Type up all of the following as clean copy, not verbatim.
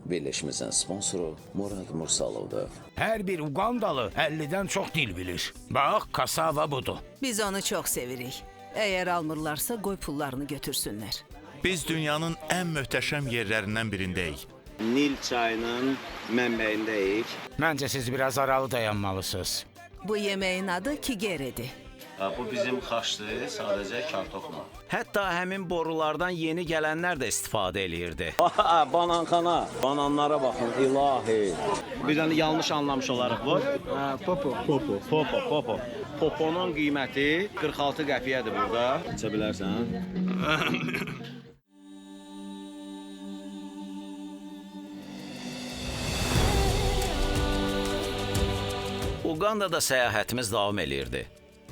Birleşmemizin sponsoru Murad Mursalov'dur. Her bir Ugandalı 50'den çok dil bilir. Bak, kasava budur. Biz onu çok sevirik. Eğer almırlarsa qoy pullarını götürsünlər. Biz dünyanın ən möhtəşəm yerlərindən birindəyik. Nil çayının mənbəyindəyik. Məncə siz biraz aralı dayanmalısınız. Bu yemeğin adı kigeridir. Bu bizim xaçdır, sadəcə kartofla. Hətta həmin borulardan yeni gələnlər də istifadə eləyirdi. Bananxana, bananlara baxın, ilahi. Bir dənə yanlış anlamış olarıq bu. Popo. Poponun qiyməti 46 qəpiyyədir burada. İçə bilərsən? Ugandada səyahətimiz davam eləyirdi.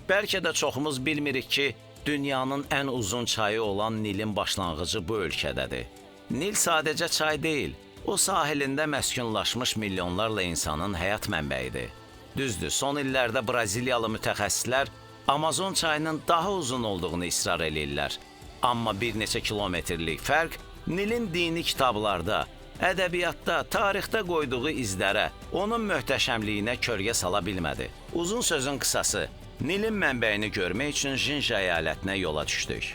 Bəlkə də çoxumuz bilmirik ki, dünyanın ən uzun çayı olan Nilin başlanğıcı bu ölkədədir. Nil sadəcə çay deyil, o sahilində məskunlaşmış milyonlarla insanın həyat mənbəyidir. Düzdür, son illərdə Braziliyalı mütəxəssislər Amazon çayının daha uzun olduğunu israr eləyirlər. Amma bir neçə kilometrlik fərq Nilin dini kitablarda, ədəbiyyatda, tarixdə qoyduğu izlərə, onun möhtəşəmliyinə kölgə sala bilmədi. Uzun sözün qısası, Nilin mənbəyini görmək üçün Jinja əyalətinə yola düşdük.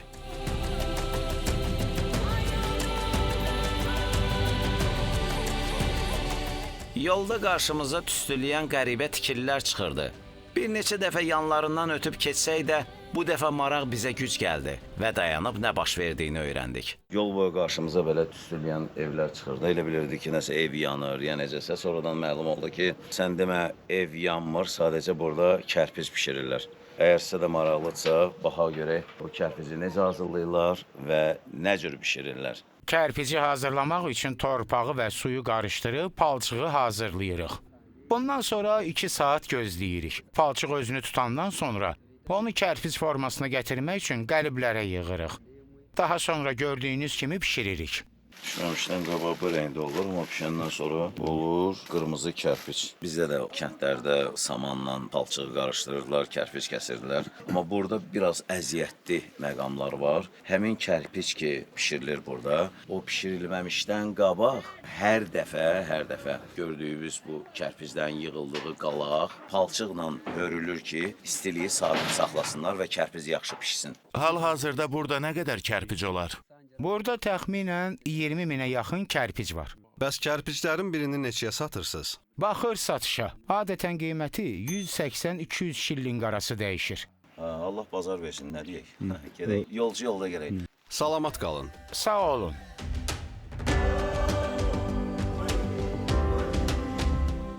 Yolda qarşımıza tüstüləyən qəribə tikililər çıxırdı. Bir neçə dəfə yanlarından ötüb keçsək də, bu dəfə maraq bizə güc gəldi və dayanıb nə baş verdiyini öyrəndik. Yol boyu qarşımıza belə tüstüləyən evlər çıxırdı. Elə bilirdik ki, nəsə ev yanır, ya necəsə. Sonradan məlum oldu ki, sən demə ev yanmır, sadəcə burada kərpic bişirirlər. Əgər sizə də maraqlıdsa, baxaq görək o kərpici necə hazırlayırlar və nə cür bişirirlər. Kərpici hazırlamaq üçün torpağı və suyu qarışdırıb palçığı hazırlayırıq. Bundan sonra 2 saat gözləyirik. Palçıq özünü tutandan sonra onu kərpic formasına gətirmək üçün qəliblərə yığırıq. Daha sonra gördüyünüz kimi bişiririk. Pişməmişdən qabaq bu rəngdə olur, amma pişəndən sonra olur qırmızı kərpic. Bizdə də kəndlərdə samanla palçığı qarışdırırlar, kərpic kəsirdilər. Amma burada biraz əziyyətli məqamlar var. Həmin kərpic ki pişirilir burada, o pişirilməmişdən qabaq hər dəfə gördüyümüz bu kərpicdən yığıldığı qalaq palçıqla hörülür ki, istiliyi sabit saxlasınlar və kərpic yaxşı pişsin. Hal-hazırda burada nə qədər kərpic olar? Burada təxminən 20 minə yaxın kərpic var. Bəs kərpiclərin birini neçəyə satırsınız? Baxır satışa. Adətən qiyməti 180-200 şillinq arası dəyişir. Allah bazar versin, nə deyək? Gedək, yolcu yolda gələk. Salamat qalın. Sağ olun.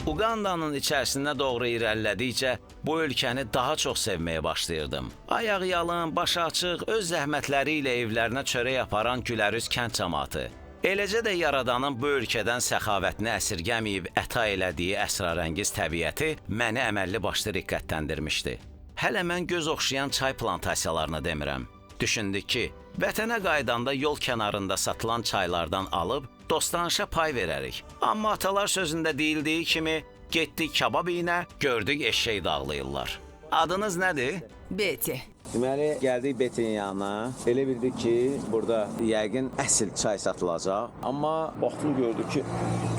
Ugandanın içərisinə doğru irəlilədikcə bu ölkəni daha çox sevməyə başlayırdım. Ayaq yalın, başı açıq, öz zəhmətləri ilə evlərinə çörək aparan gülərüz kənd cəmaatı. Eləcə də Yaradanın bu ölkədən səxavətini əsirgəməyib əta elədiyi əsrarəngiz təbiəti məni əməlli başlı riqqətləndirmişdi. Hələ mən göz oxşayan çay plantasiyalarını demirəm. Düşündük ki, vətənə qaydanda yol kənarında satılan çaylardan alıb dostanışa pay verərik. Amma atalar sözündə deyildiyi kimi getdik kabab iynə, gördük eşşək dağlayırlar. Adınız nədir? Betty. Deməli, gəldik Betin yanına. Elə bildik ki, burada yəqin əsl çay satılacaq. Amma baxdım gördük ki,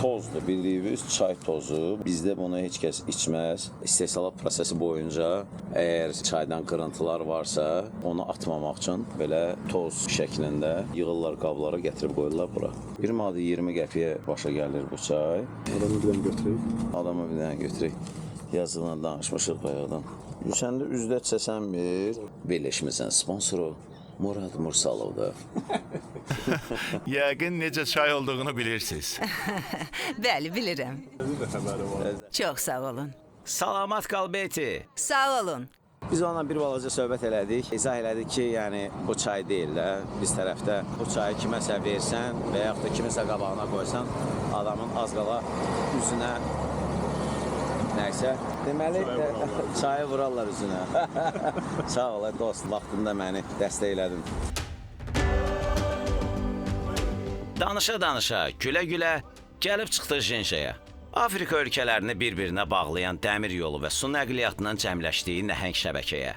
tozdur, bildiyimiz çay tozu. Bizdə bunu heç kəs içməz. İstehsalat prosesi boyunca əgər çaydan qırıntılar varsa, onu atmamaq üçün belə toz şəklində yığırlar qablara, gətirib qoyurlar bura. Bir manat 20 qəpiyə başa gəlir bu çay. Adamı bir dənə götürək. Adamı bir dənə götürək. Yazılan danışmışıq bayaqdan. Düşəndə üzdə çəsən bir birleşmemizin sponsoru Murad Mursalov'dur. Yəqin necə çay olduğunu bilirsiniz. Bəli, bilirəm. Çox sağ olun. Salamat qal Betty. Sağ olun. Biz onunla bir balaca söhbət elədik. İzah elədik ki, yəni bu çay deyil də. Biz tərəfdə bu çayı kiməsə versən və yaxud da kiməsə qabağına qoysan, adamın az qala üzünə nəysə, deməli çayı vurarlar üzünə. Sağ ol, dost, vaxtında məni dəstəklədin. Danışa-danışa, gülə-gülə gəlib çıxdıq Jinjaya. Afrika ölkələrini bir-birinə bağlayan dəmir yolu və su nəqliyyatının cəmləşdiyi nəhəng şəbəkəyə.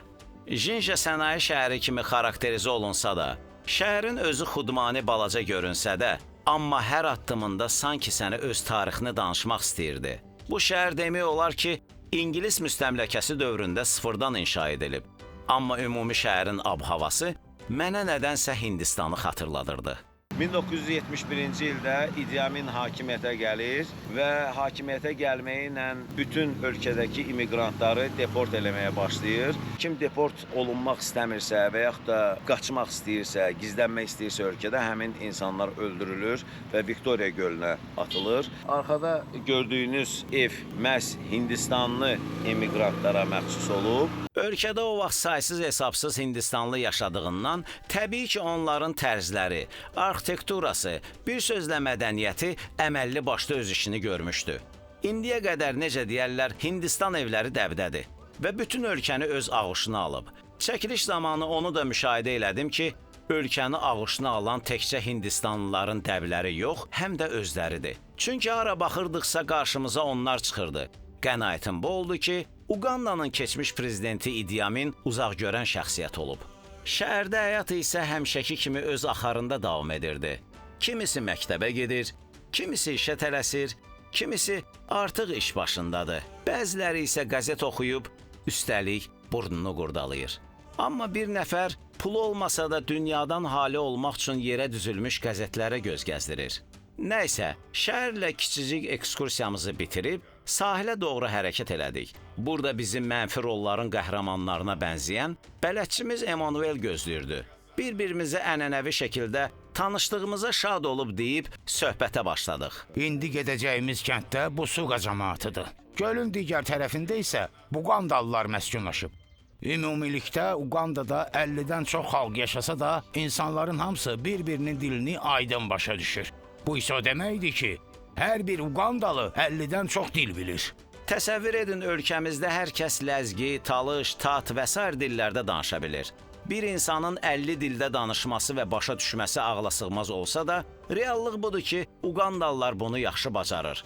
Jinja sənaye şəhəri kimi xarakterizə olunsa da, şəhərin özü xudmani balaca görünsə də, amma hər addımında sanki sənə öz tarixini danışmaq istəyirdi. Bu şəhər demək olar ki, İngilis müstəmləkəsi dövründə sıfırdan inşa edilib. Amma ümumi şəhərin ab-havası mənə nədənsə Hindistanı xatırladırdı. 1971-ci ildə İdi Amin hakimiyyətə gəlir və hakimiyyətə gəlməyi ilə bütün ölkədəki immiqrantları deport eləməyə başlayır. Kim deport olunmaq istəmirsə və yaxud da qaçmaq istəyirsə, gizlənmək istəyirsə ölkədə həmin insanlar öldürülür və Viktoriya gölünə atılır. Arxada gördüyünüz ev məhz Hindistanlı immiqrantlara məxsus olub. Ölkədə o vaxt saysız hesabsız Hindistanlı yaşadığından təbii ki, onların tərzləri, arxitekturası, bir sözlə mədəniyyəti əməlli başda öz işini görmüşdü. İndiyə qədər necə deyərlər, Hindistan evləri dəbdədir və bütün ölkəni öz ağuşuna alıb. Çəkiliş zamanı onu da müşahidə elədim ki, ölkəni ağuşuna alan təkcə Hindistanlıların dəbləri yox, həm də özləridir. Çünki hara baxırdıqsa qarşımıza onlar çıxırdı. Qənaətim bu oldu ki, Uqandanın keçmiş prezidenti İdi Amin uzaqgörən şəxsiyyət olub. Şəhərdə həyat isə həmişəki kimi öz axarında davam edirdi. Kimisi məktəbə gedir, kimisi işə tələsir, kimisi artıq iş başındadır. Bəziləri isə qəzet oxuyub, üstəlik burnunu qurdalayır. Amma bir nəfər pulu olmasa da dünyadan hali olmaq üçün yerə düzülmüş qəzetlərə göz gəzdirir. Nəysə, şəhərlə kiçicik ekskursiyamızı bitirib, sahilə doğru hərəkət elədik. Burada bizim mənfi rolların qəhrəmanlarına bənzəyən bələdçimiz Emanuel gözləyirdi. Bir-birimizə ənənəvi şəkildə tanışdığımıza şad olub deyib söhbətə başladıq. İndi gedəcəyimiz kənddə Busuqa cəmaətidir. Gölün digər tərəfində isə Uqandalılar məskunlaşıb. Ümumilikdə Uqandada 50-dən çox xalq yaşasa da, insanların hamısı bir-birinin dilini aydın başa düşür. Bu isə o deməkdir ki, hər bir Uqandalı 50-dən çox dil bilir. Təsəvvür edin, ölkəmizdə hər kəs ləzgi, talış, tat və sair dillərdə danışa bilir. Bir insanın 50 dildə danışması və başa düşməsi ağlasığmaz olsa da, reallıq budur ki, Uqandalılar bunu yaxşı bacarır.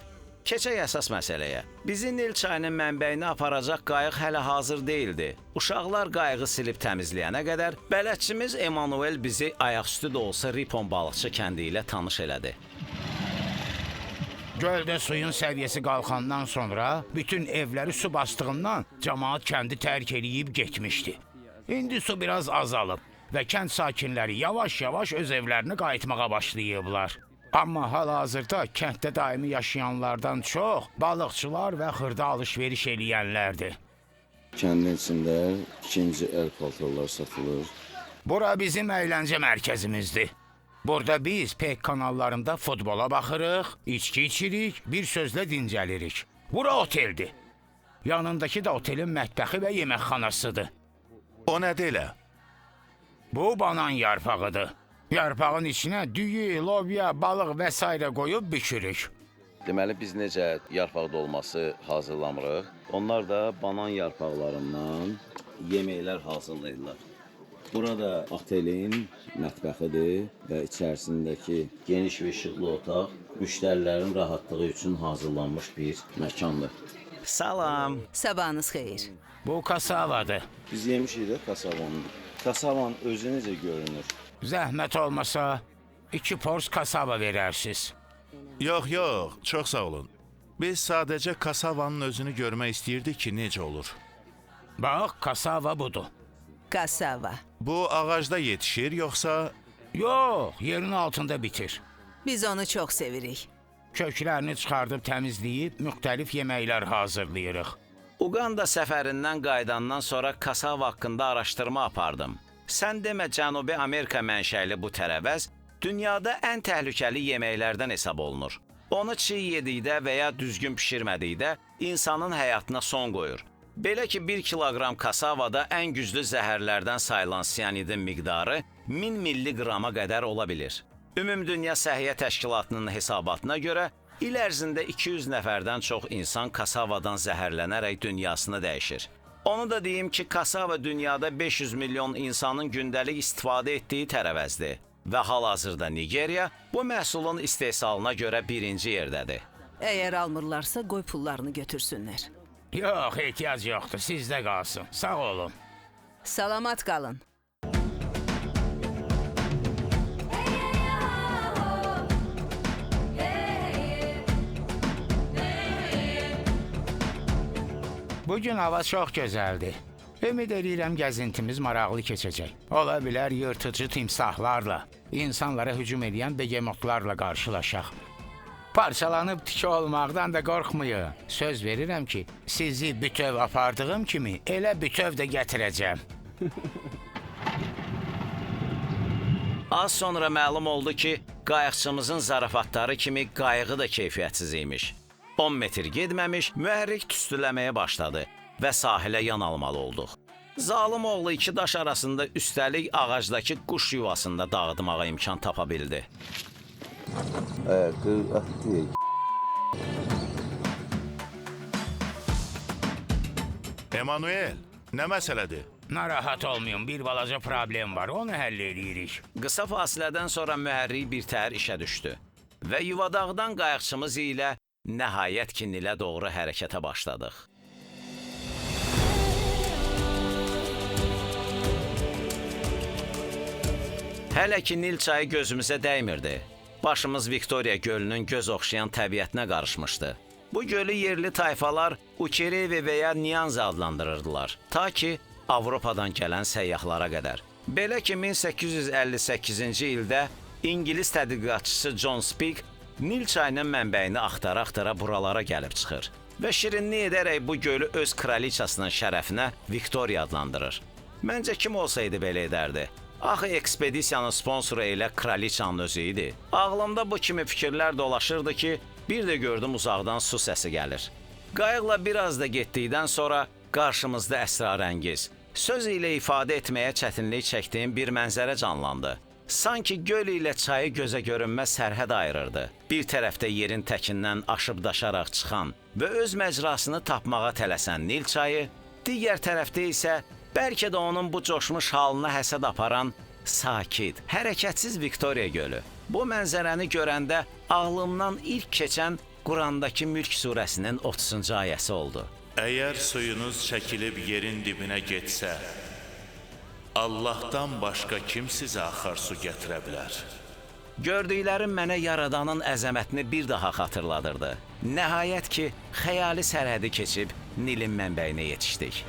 Keçək əsas məsələyə. Bizi Nil çayının mənbəyini aparacaq qayıq hələ hazır deyildi. Uşaqlar qayığı silib təmizləyənə qədər bələdçimiz Emanuel bizi ayaqüstü də olsa Ripon balıqçı kəndi ilə tanış elədi. Göldə suyun səviyyəsi qalxandan sonra bütün evləri su bastığından cəmaət kəndi tərk eləyib getmişdi. İndi su biraz azalıb və kənd sakinləri yavaş-yavaş öz evlərini qayıtmağa başlayıblar. Amma hal-hazırda kənddə daimi yaşayanlardan çox balıqçılar və xırda alış-veriş eləyənlərdir. Kəndin içində ikinci əl paltarlar satılır. Bura bizim əyləncə mərkəzimizdir. Burada biz PEK kanallarında futbola baxırıq, içki içirik, bir sözlə dincəlirik. Bura oteldir. Yanındakı da otelin mətbəxi və yeməkxanasıdır. O nədir elə? Bu banan yarpağıdır. Yarpağın içinə düyü, lobya, balıq və s. qoyub bişirik. Deməli, biz necə yarpaq dolması hazırlamırıq, onlar da banan yarpaqlarından yeməklər hazırlayırlar. Burada otelin mətbəxidir və içərisindəki geniş və işıqlı otaq müştərilərin rahatlığı üçün hazırlanmış bir məkandır. Salam. Sabahınız xeyir. Bu kasavadır. Biz yemişik də kasavanı. Kasavan özü necə görünür? Zəhmət olmasa 2 pors kasava verərsiniz. Yox, yox, çox sağ olun. Biz sadəcə kasavanın özünü görmək istəyirdik ki, necə olur. Bax, kasava budur. Kasava. Bu ağacda yetişir, yoxsa... Yox, yerin altında bitir. Biz onu çox sevirik. Köklərini çıxardıb təmizləyib müxtəlif yeməklər hazırlayırıq. Uqanda səfərindən qayıdandan sonra kasava haqqında araşdırma apardım. Sən demə Cənubi Amerika mənşəli bu tərəvəz dünyada ən təhlükəli yeməklərdən hesab olunur. Onu çiğ yedikdə və ya düzgün pişirmədikdə insanın həyatına son qoyur. Belə ki, 1 kiloqram kasavada ən güclü zəhərlərdən sayılan siyanidin miqdarı 1000 milliqrama qədər ola bilir. Ümumdünya Səhiyyə Təşkilatının hesabatına görə il ərzində 200 nəfərdən çox insan kasavadan zəhərlənərək dünyasını dəyişir. Onu da deyim ki, kasava dünyada 500 milyon insanın gündəlik istifadə etdiyi tərəvəzdir və hal-hazırda Nigeriya bu məhsulun istehsalına görə 1-ci yerdədir. Əgər almırlarsa qoy pullarını götürsünlər. Yox, ehtiyac yoxdur, sizdə qalsın. Sağ olun. Salamat qalın. Bu gün hava çox gözəldir. Ümid edirəm gəzintimiz maraqlı keçəcək. Ola bilər yırtıcı timsahlarla, insanlara hücum edən begemotlarla qarşılaşaq. Parçalanıb tiki olmaqdan da qorxmayın. Söz verirəm ki, sizi bütöv apardığım kimi elə bütöv də gətirəcəm. Az sonra məlum oldu ki, qayıqçımızın zarafatları kimi qayığı da keyfiyyətsiz imiş. 10 metr getməmiş mühərrik tüstüləməyə başladı və sahilə yan almalı olduq. Zalım oğlu iki daş arasında üstəlik ağacdakı quş yuvasında dağıtmağa imkan tapa bildi. Emanuel, nə məsələdir? Narahat olmayın, bir balaca problem var, onu həll edirik. Qısa fasilədən sonra mühərrik bir təhər işə düşdü və yuvadağdan qayıqçımız ilə nəhayət ki, Nilə doğru hərəkətə başladıq. Hələ ki, Nil çayı gözümüzə dəymirdi. Başımız Viktoriya gölünün göz oxşayan təbiətinə qarışmışdı. Bu gölü yerli tayfalar Ukerevi və ya Nyanza adlandırırdılar. Ta ki, Avropadan gələn səyyahlara qədər. Belə ki, 1858-ci ildə İngilis tədqiqatçısı John Speke Nil çayının mənbəyini axtara-axtara buralara gəlib çıxır və şirinlik edərək bu gölü öz kraliçasının şərəfinə Viktoriya adlandırır. Məncə kim olsaydı belə edərdi? Axı ekspedisiyanın sponsoru elə kraliçanın özü idi. Ağlımda bu kimi fikirlər dolaşırdı ki, bir də gördüm uzaqdan su səsi gəlir. Qayıqla biraz da getdikdən sonra qarşımızda əsrarəngiz, söz ilə ifadə etməyə çətinlik çəkdiyim bir mənzərə canlandı. Sanki göl ilə çayı gözə görünməz sərhəd ayırırdı. Bir tərəfdə yerin təkindən aşıb daşaraq çıxan və öz məcrasını tapmağa tələsən Nil çayı, digər tərəfdə isə bəlkə də onun bu coşmuş halına həsəd aparan sakit, hərəkətsiz Viktoriya gölü. Bu mənzərəni görəndə ağlımdan ilk keçən Qurandakı Mülk surəsinin 30-cu ayəsi oldu. Əgər suyunuz çəkilib yerin dibinə getsə, Allahdan başqa kim sizə axar su gətirə bilər? Gördüklərim mənə Yaradanın əzəmətini bir daha xatırladırdı. Nəhayət ki, xəyali sərhədi keçib Nilin mənbəyinə yetişdik.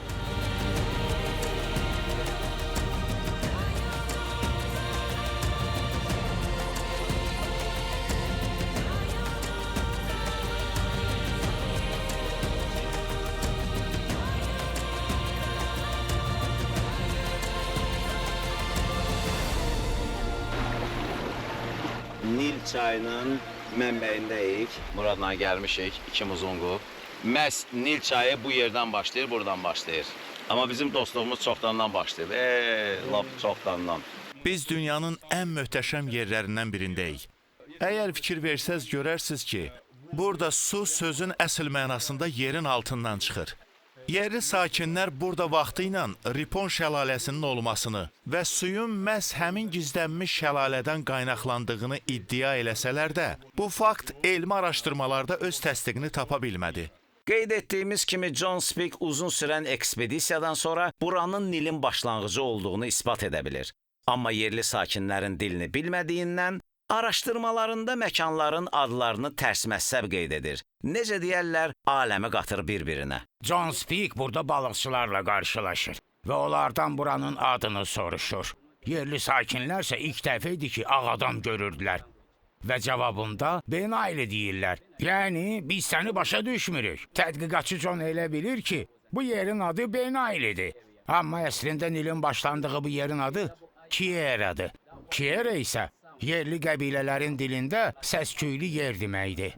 Nil çayının mənbəyindəyik. Muradla gəlmişik, iki muzunqu. Məhz Nil çayı bu yerdən başlayır, buradan başlayır. Amma bizim dostluğumuz çoxdandan başlayır. Lap çoxdandan. Biz dünyanın ən möhtəşəm yerlərindən birindəyik. Əgər fikir versəz görərsiniz ki, burada su sözün əsl mənasında yerin altından çıxır. Yerli sakinlər burada vaxtı ilə Ripon şəlaləsinin olmasını və suyun məhz həmin gizlənmiş şəlalədən qaynaqlandığını iddia eləsələr də, bu fakt elmi araşdırmalarda öz təsdiqini tapa bilmədi. Qeyd etdiyimiz kimi John Speke uzun sürən ekspedisiyadan sonra buranın Nilin başlanğıcı olduğunu isbat edə bilir. Amma yerli sakinlərin dilini bilmədiyindən araşdırmalarında məkanların adlarını tərs məhsəb qeyd edir. Necə deyərlər, aləmi qatır bir-birinə. John Speke burada balıqçılarla qarşılaşır və onlardan buranın adını soruşur. Yerli sakinlərsə ilk dəfə idi ki, ağ adam görürdülər. Və cavabında Benayli deyirlər. Yəni, biz səni başa düşmürük. Tədqiqatçı John elə bilir ki, bu yerin adı Benaylidir. Amma əslində Nilin başlandığı bu yerin adı Kiera'dır. Kiera isə yerli qəbilələrin dilində səsküylü yer deməkdir.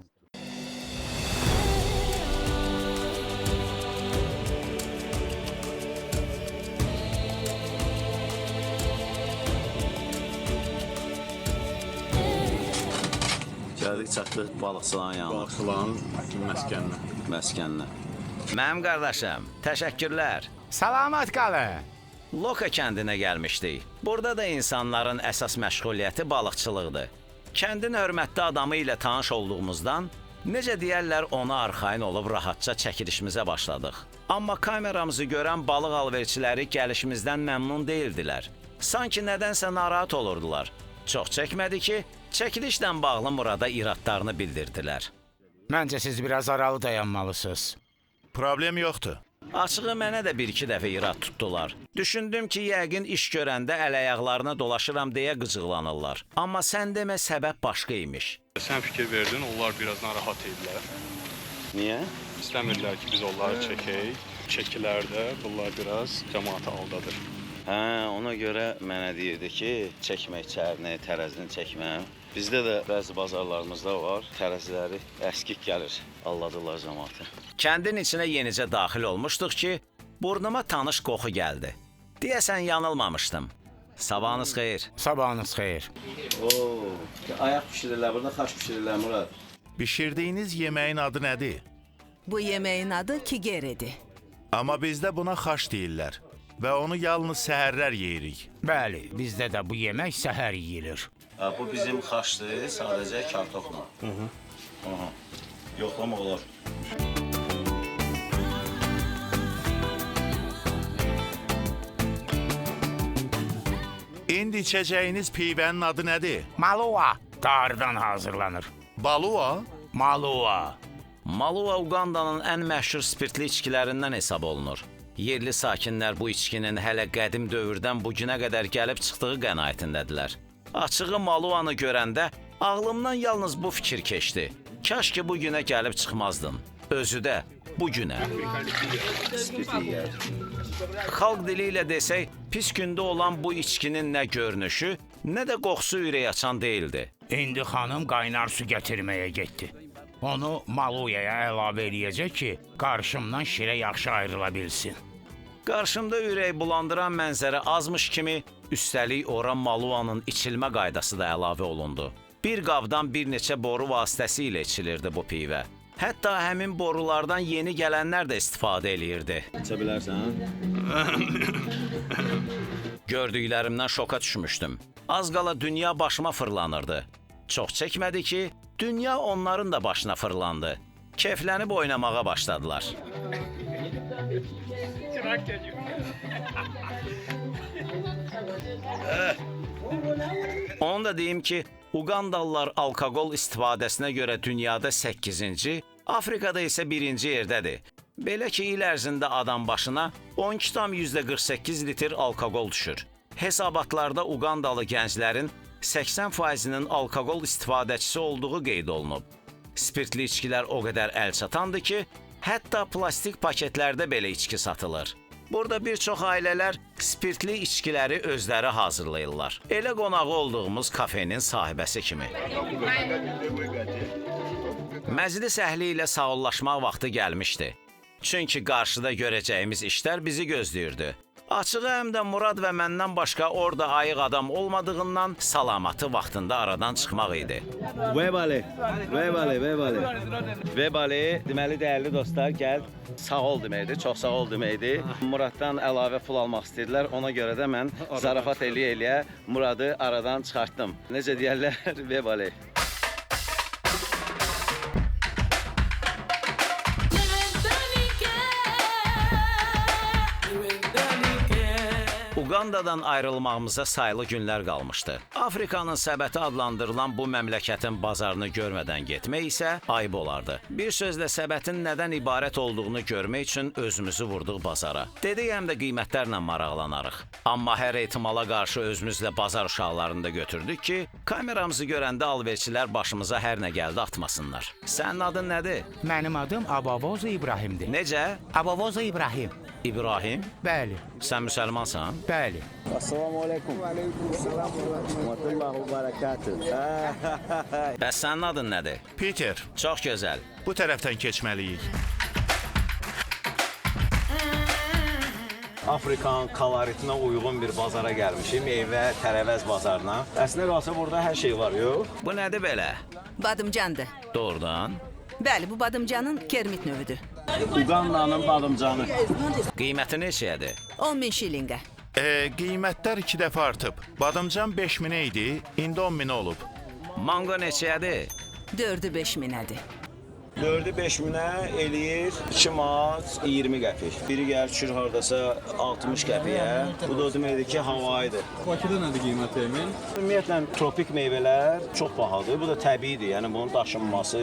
Gəldik, çatdıq balıqçıların yanına. Balıqçıların Məskəninə. Mənim qardaşım, təşəkkürlər. Salamat qalın. Loka kəndinə gəlmişdik. Burada da insanların əsas məşğuliyyəti balıqçılıqdır. Kəndin hörmətli adamı ilə tanış olduğumuzdan, necə deyərlər, ona arxayın olub rahatca çəkilişimizə başladıq. Amma kameramızı görən balıq alverçiləri gəlişimizdən məmnun deyildilər. Sanki nədənsə narahat olurdular. Çox çəkmədi ki, çəkilişlə bağlı Murada iradlarını bildirdilər. Məncə siz biraz aralı dayanmalısınız. Problem yoxdur. Açığı mənə də bir-iki dəfə irad tutdular. Düşündüm ki, yəqin iş görəndə əl-ayaqlarına dolaşıram deyə qıcıqlanırlar. Amma sən demə səbəb başqa imiş. Sən fikir verdin, onlar biraz narahat idilər. Niyə? İstəmirlər ki, biz onları çəkək. Çəkilərdə bunlar biraz cəmaatı aldadır. Hə, ona görə mənə deyirdi ki, çəkmək çərini, tərəzini çəkməm. Bizdə də bəzi bazarlarımızda var, tərəziləri əskik gəlir, alladırlar cəmaatı. Kəndin içinə yenicə daxil olmuşduq ki, burnuma tanış qoxu gəldi. Deyəsən yanılmamışdım. Sabahınız xeyir. Sabahınız xeyir. Oo, ayaq bişirirlər, burada xaş bişirirlər Murad. Bişirdiyiniz yeməyin adı nədir? Bu yemeğin adı kigeridir. Amma bizdə buna xaş deyirlər və onu yalnız səhərlər yeyirik. Bəli, bizdə də bu yemək səhər yeyilir. Bu bizim xaşdır, sadəcə kartofla. Aha. Yoxlamaq olar. İndi içəcəyiniz pivənin adı nədir? Malua qardan hazırlanır. Balua? Malua. Malua Uqandanın ən məşhur spirtli içkilərindən hesab olunur. Yerli sakinlər bu içkinin hələ qədim dövrdən bu günə qədər gəlib çıxdığı qənaətindədirlər. Açığı Maluanı görəndə ağlımdan yalnız bu fikir keçdi. Kaş ki bu günə gəlib çıxmazdın. Özü də bu günə. Xalq dili ilə desək, pis gündə olan bu içkinin nə görünüşü, nə də qoxusu ürək açan deyildi. İndi xanım qaynar su gətirməyə getdi. Onu Maluyaya əlavə eləyəcək ki, qarşımdan şirə yaxşı ayrıla bilsin. Qarşımda ürək bulandıran mənzərə azmış kimi, üstəlik ora Maluanın içilmə qaydası da əlavə olundu. Bir qabdan bir neçə boru vasitəsilə içilirdi bu pivə. Hətta həmin borulardan yeni gələnlər də istifadə eləyirdi. İçə bilərsən? Gördüklərimdən şoka düşmüşdüm. Az qala dünya başıma fırlanırdı. Çox çəkmədi ki, dünya onların da başına fırlandı. Keyflənib oynamağa başladılar. Onu da deyim ki, Uqandalılar alkoqol istifadəsinə görə dünyada 8-ci, Afrikada isə 1-ci yerdədir. Belə ki, il ərzində adam başına 12,48 litr alkoqol düşür. Hesabatlarda Uqandalı gənclərin 80%-nin alkoqol istifadəçisi olduğu qeyd olunub. Spirtli içkilər o qədər əl çatandır ki, hətta plastik paketlərdə belə içki satılır. Burada bir çox ailələr spirtli içkiləri özləri hazırlayırlar. Elə qonağı olduğumuz kafenin sahibəsi kimi. Məclis əhli ilə sağollaşmaq vaxtı gəlmişdi. Çünki qarşıda görəcəyimiz işlər bizi gözləyirdi. Açığı həm də Murad və məndən başqa orada ayıq adam olmadığından salamatı vaxtında aradan çıxmaq idi. Vebali, deməli dəyərli dostlar, gəl sağ ol deməkdir, çox sağ ol deməkdir. Muraddan əlavə pul almaq istədilər, ona görə də mən zarafat eləyə-eləyə Muradı aradan çıxartdım. Necə deyərlər, vebali. Uqandadan ayrılmağımıza sayılı günlər qalmışdı. Afrikanın səbəti adlandırılan bu məmləkətin bazarını görmədən getmək isə ayıb olardı. Bir sözlə səbətin nədən ibarət olduğunu görmək üçün özümüzü vurduq bazara. Dedik həm də qiymətlərlə maraqlanarıq. Amma hər ehtimala qarşı özümüzlə bazar uşaqlarını da götürdük ki, kameramızı görəndə alverçilər başımıza hər nə gəldi atmasınlar. Sənin adın nədir? Mənim adım Abavoza İbrahimdir. Necə? Abavoza İbrahim. İbrahim? Bəli, Sən müsəlmansan? bəli. Assalamu aleykum. Və aleykumsalam və rahmetullah və bərəkatüh. Bəs sənin adın nədir? Peter, Çox gözəl. bu tərəfdən keçməliyik. Afrikanın koloritinə uyğun bir bazara gəlmişim, meyvə, tərəvəz bazarına. Əslində qalsa burada hər şey var, yox? Bu nədir belə? Badımcandır. Doğrudan. Bəli, bu badımcanın kermit növüdür. Uqandanın badımcanı. Qiyməti neçəyədir? 10.000 şillinqə. Qiymətlər 2 dəfə artıb. Badımcan 5.000 idi, indi 10.000 olub. Mango neçəyədir? 4-ü 5.000-ədir. 4-ü 5 minə eləyir 2 manat 20 qəpik. Biri gəlir düşür hardasa 60 qəpiyə. Bu da o deməkdir ki, havayıdır. Bakıda nədir qiyməti Emin? Ümumiyyətlə tropik meyvələr çox bahadır. Bu da təbiidir. Yəni bunun daşınması,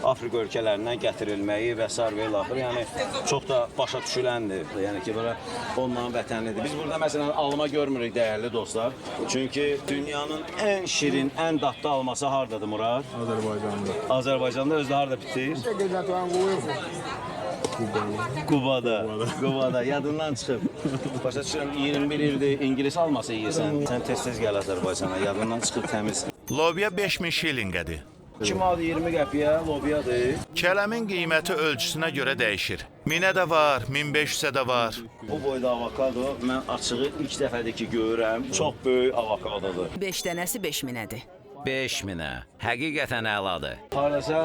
Afrika ölkələrindən gətirilməyi və s. və ilaxır. Yəni çox da başa düşüləndir. Yəni ki, bura onların vətənidir. Biz burada məsələn alma görmürük dəyərli dostlar. Çünki dünyanın ən şirin, ən dadlı alması hardadır Murad? Azərbaycanda. Azərbaycanda özü harda bitir? Qubada. Qubada. Yadından çıxıb. Başa düşürəm 21 ildir İngilis alması yeyirsən. Sən tez-tez gəl Azərbaycana. Yadından çıxıb təmiz. Lobya 5000 şilinqədir. 2 manat 20 qəpiyə lobyadır. Kələmin qiyməti ölçüsünə görə dəyişir. 1000-ə də var, 1500-ə də var. Bu boyda avokado mən açığı ilk dəfədir ki görürəm. Çox böyük avokadodur. 5 dənəsi 5 minədir. 5000-ə. Həqiqətən əladır. Hardasa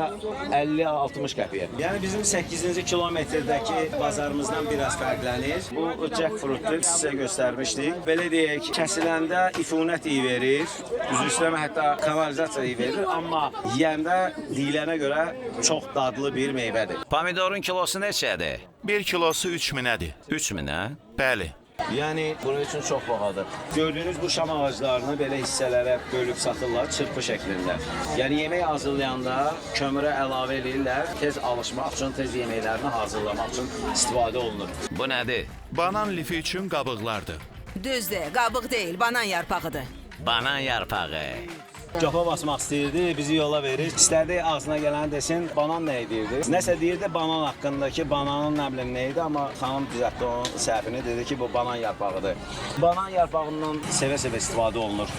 50-60 qəpiyə. Yəni bizim 8-ci kilometrdəki bazarımızdan biraz fərqlənir. Bu jackfruitdur, sizə göstərmişdik. Belə deyək, kəsiləndə ifunət iyi verir. Üzr istəmə, hətta kanalizasiya iyi verir. Amma yeyəndə deyilənə görə çox dadlı bir meyvədir. Pomidorun kilosu neçədir? 1 kilosu 3000-ədir. 3000-ə? Bəli. Yəni bunun üçün çox bahadır. Gördüyünüz bu şam ağaclarını belə hissələrə bölüb satırlar çırpı şəklində. Yəni yemək hazırlayanda kömürə əlavə eləyirlər, tez alışmaq üçün, tez yeməklərini hazırlamaq üçün istifadə olunur. Bu nədir? Banan lifi üçün qabıqlardır. Düzdür, qabıq deyil, banan yarpağıdır. Banan yarpağı. Copa basmaq istəyirdi, bizi yola verir. İstədi ağzına gələni desin, banan nə edirdi? Nəsə deyirdi banan haqqındakı, bananın nə bilim nə idi, amma xanım düzəltdi onun səhvini, dedi ki, bu banan yarpağıdır. Banan yarpağından sevə-sevə istifadə olunur.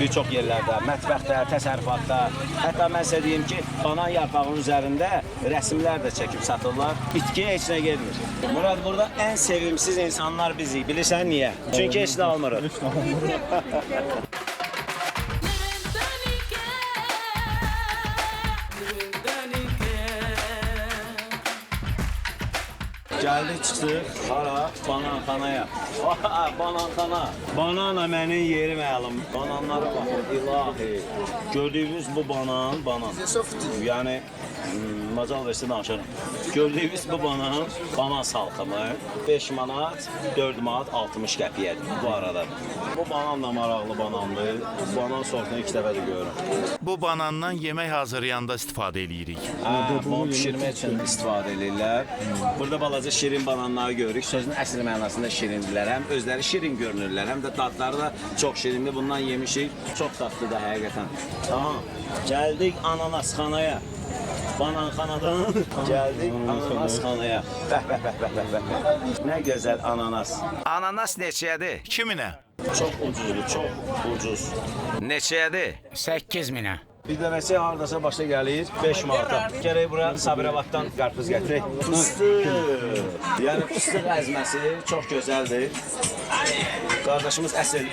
Bir çox yerlərdə, mətbəxdə, təsərrüfatda. Hətta mən sizə deyim ki, banan yarpağının üzərində rəsmlər də çəkib satırlar. Bitkiyə heç nə gelmir. Murad, burada ən sevimsiz insanlar bizik. Bilirsən niyə? Çünki heç nə almırıq. Gəldik, çıxdıq, hara? Bananxanaya. Bananxana. Banana mənim yeri məlum. Bananlara baxın, ilahi. Gördüyünüz bu banan. Yəni, macal versə danışarım. Gördüyünüz bu banan salxımı 5 manat, 4 manat 60 qəpiyədir bu arada. Bu banan da maraqlı banandır. Banan sortunu ilk dəfə də görürüm. Bu banandan yemək hazırlayanda istifadə edirik. Bunu pişirmək üçün istifadə edirlər. Burada balaca şirin bananları görürük. Sözün əsl mənasında şirindirlər. Həm özləri şirin görünürlər, həm də dadları da çox şirindir. Bundan yemişik. Çox dadlıdır həqiqətən. Aha, gəldik ananasxanaya. Bananxanadan gəldik ananasxanaya. Bəh. Nə gözəl ananas. Ananas neçədir? 2000-ə. Çox ucuzdur, çox ucuz. Neçədir? 8000-ə. Bir dəfəsi hardasa başa gəlir 5 manata. Gərək bura Sabirabaddan qarpız gətirək. Fıstıq. Yəni fıstıq əzməsi çox gözəldir. Qardaşımız əsl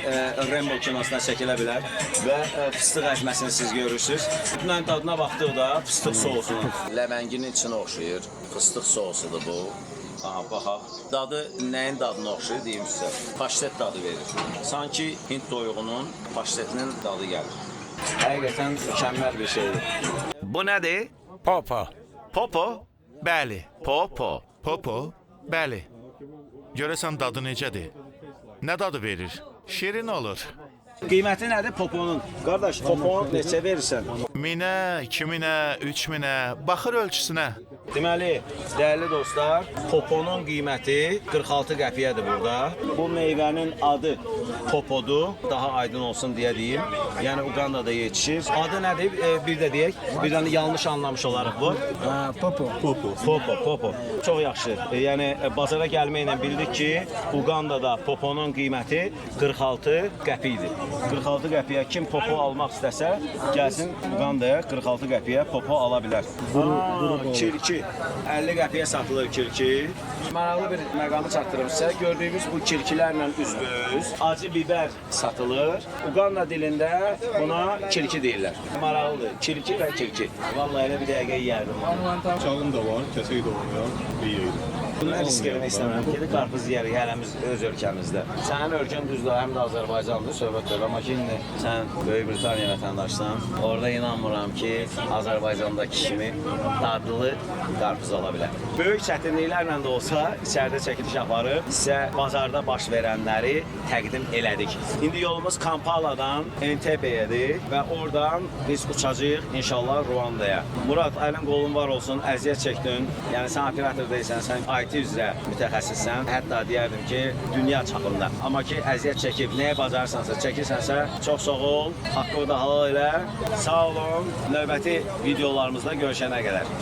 Rambo kinosuna çəkilə bilər və fıstıq əzməsini siz görürsünüz. Bunun dadına baxdıqda fıstıq sousunu. Ləmənginin içinə oxşayır. Fıstıq sousudur bu. Aha, baxaq. Dadı nəyin dadına oxşayır deyim sizə. Paştet dadı verir. Sanki Hind toyuğunun paştetinin dadı gəlir. Həqiqətən mükəmməl bir şeydir. Bu nədir? Popo. Popo? Bəli. Popo. Popo? Bəli. Görəsən dadı necədir? Nə dadı verir? Şirin olur. Qiyməti nədir poponun? Qardaş, poponu neçə verirsən? 1000-ə, 2000-ə, 3000-ə, baxır ölçüsünə. Deməli, dəyərli dostlar, poponun qiyməti 46 qəpiyədir burada. Bu meyvənin adı popodur, daha aydın olsun deyə deyim. Yəni Uqandada yetişir. Adı nədir? Bir də deyək, birdən yanlış anlamış olarıq bu. Popo. Çox yaxşı. Yəni bazara gəlməklə bildik ki, Uqandada poponun qiyməti 46 qəpidir. 46 qəpiyə kim popo almaq istəsə, gəlsin Uqandaya 46 qəpiyə popo ala bilər. Kirki. 50 qəpiyə satılır kirki. Maraqlı bir məqamı çatdırım sizə. Gördüyünüz bu kirkilərlə üzbəüz acı bibər satılır. Uqanda dilində buna kirki deyirlər. Maraqlıdır. Kirki və kirki. Vallahi elə bir dəqiqə yeyərdim. Çağın da var, kəsək də var ya. İyi. Bunu risk eləmək istəmirəm. Gedib qarpız yeyərik hələmiz öz ölkəmizdə. Sənin ölkən düzdür, həm də Azərbaycandır, söhbət deyil. Amma ki, indi sən Böyük Britaniya vətəndaşsan, orada inanmıram ki, Azərbaycandakı kimi dadlı qarpız ola bilər. Böyük çətinliklərlə də olsa, içəridə çəkiliş aparıb, sizə bazarda baş verənləri təqdim elədik. İndi yolumuz Kampaladan Entebbe'yədir və oradan biz uçacağıq inşallah Ruandaya. Murad, əlin qolun var olsun, əziyyət çəkdin. Yəni sən operator deyilsən, sən IT üzrə mütəxəssissən. Hətta deyərdim ki, dünya çapında. Amma ki, əziyyət çəkib nəyə bacarırsansa, çəkirsənsə, çox sağ ol, haqqı da halal elə. Sağ olun. Növbəti videolarımızda görüşənə qədər.